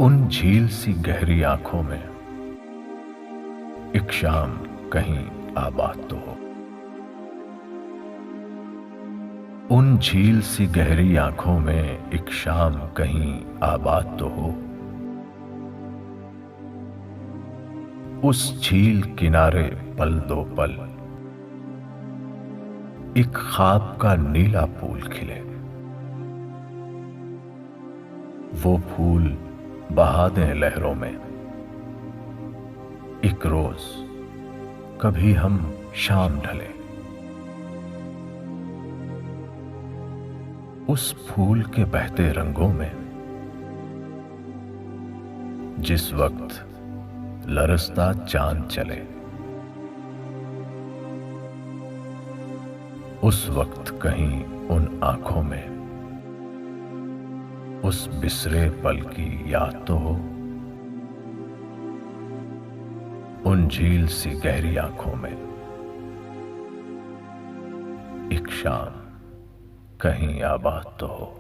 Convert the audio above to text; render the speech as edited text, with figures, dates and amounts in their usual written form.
उन झील सी गहरी आंखों में एक शाम कहीं आबाद तो हो। उन झील सी गहरी आंखों में एक शाम कहीं आबाद तो हो। उस झील किनारे पल दो पल एक ख्वाब का नीला फूल खिले। वो फूल बहा दें लहरों में एक रोज, कभी हम शाम ढले। उस फूल के बहते रंगों में जिस वक्त लरसता चांद चले, उस वक्त कहीं उन आंखों में उस बिसरे पल की याद तो हो। उन झील सी गहरी आंखों में एक शाम कहीं आबाद तो हो।